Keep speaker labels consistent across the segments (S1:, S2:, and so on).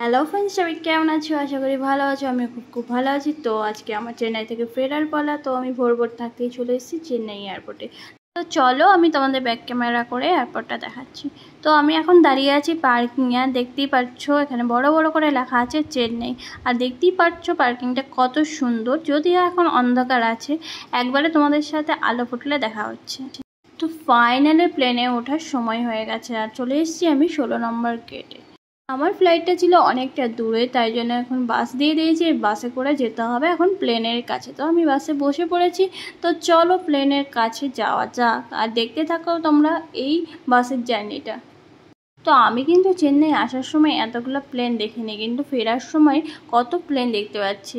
S1: Hello friends, সবাই কেমন আছো? আশা করি ভালো আছো। আমি খুব ভালো আছি। তো আজকে আমার চেন্নাই থেকে ফেরার পালা। তো আমি ভোর থাকতেই চলে এসেছি চেন্নাই এয়ারপোর্টে। তো চলো আমি তোমাদের ব্যাক ক্যামেরা করে এয়ারপোর্টটা দেখাচ্ছি। তো আমি এখন দাঁড়িয়ে আছি পার্কিংয়ে। দেখতেই পাচ্ছ এখানে বড় বড় করে লেখা আছে চেন্নাই। আর দেখতেই পাচ্ছ পার্কিংটা কত সুন্দর, যদিও এখন অন্ধকার আছে। একবারে তোমাদের সাথে আলো ফুটলে দেখা হচ্ছে। তো ফাইনালি প্লেনে ওঠার সময় হয়ে গেছে আর চলে এসেছি আমি 16 নম্বর গেটে। আমার ফ্লাইটটা ছিল অনেকটা দূরে, তাই জন্য এখন বাস দিয়ে দিয়েছি। বাসে করে যেতে হবে এখন প্লেনের কাছে। তো আমি বাসে বসে পড়েছি। তো চলো প্লেনের কাছে যাওয়া যাক আর দেখতে থাকো তোমরা এই বাসের জার্নিটা। তো আমি কিন্তু চেন্নাই আসার সময় এতগুলো প্লেন দেখিনি, কিন্তু ফেরার সময় কত প্লেন দেখতে পাচ্ছি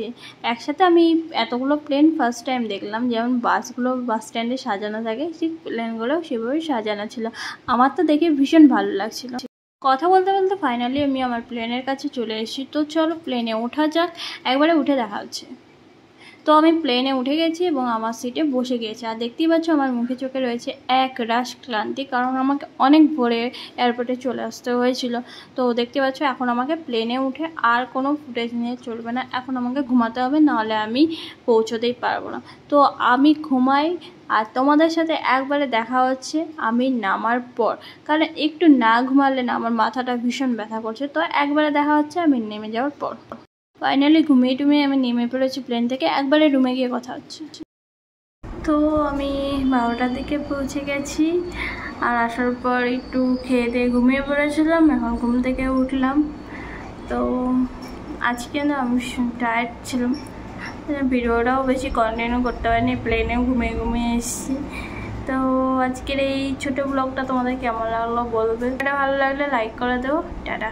S1: একসাথে। আমি এতগুলো প্লেন ফার্স্ট টাইম দেখলাম। যেমন বাসগুলো বাস স্ট্যান্ডে সাজানো থাকে, ঠিক প্লেনগুলো সেভাবেই সাজানো ছিল। আমার তো দেখে ভীষণ ভালো লাগছিল। কথা বলতে বলতে ফাইনালি আমি আমার প্লেনের কাছে চলে এসেছি। তো চলো প্লেনে ওঠা যাক, একবারে উঠে দেখা হচ্ছে। তো আমি প্লেনে উঠে গেছি এবং আমার সিটে বসে গিয়েছি। আর দেখতেই পাচ্ছ আমার মুখে চোখে রয়েছে এক রাশ ক্লান্তি, কারণ আমাকে অনেক ভোরে এয়ারপোর্টে চলে আসতে হয়েছিল। তো দেখতে পাচ্ছ এখন আমাকে প্লেনে উঠে আর কোনো ফুটেজ নিয়ে চলবে না। এখন আমাকে ঘুমাতে হবে, নাহলে আমি পৌঁছতেই পারবো না। তো আমি ঘুমাই আর তোমাদের সাথে একবারে দেখা হচ্ছে আমি নামার পর, কারণ একটু না ঘুমালে না আমার মাথাটা ভীষণ ব্যথা করছে। তো একবারে দেখা হচ্ছে আমি নেমে যাওয়ার পর। ফাইনালি ঘুমিয়ে টুমিয়ে আমি নেমে পড়েছি প্লেন থেকে, একবারে রুমে গিয়ে কথা হচ্ছে। তো আমি 12টার দিকে পৌঁছে গেছি আর আসার পর একটু খেয়ে দিয়ে ঘুমিয়ে পড়েছিলাম। এখন ঘুম থেকে উঠলাম। তো আজকে না আমি টায়ার্ড ছিলাম, ভিডিওটাও বেশি কন্টিনিউ করতে পারিনি, প্লেনেও ঘুমিয়ে ঘুমিয়ে এসেছি। তো আজকের এই ছোটো ব্লগটা তোমাদের কেমন লাগলো বলবে। এটা ভালো লাগলে লাইক করে দেবো। টাটা।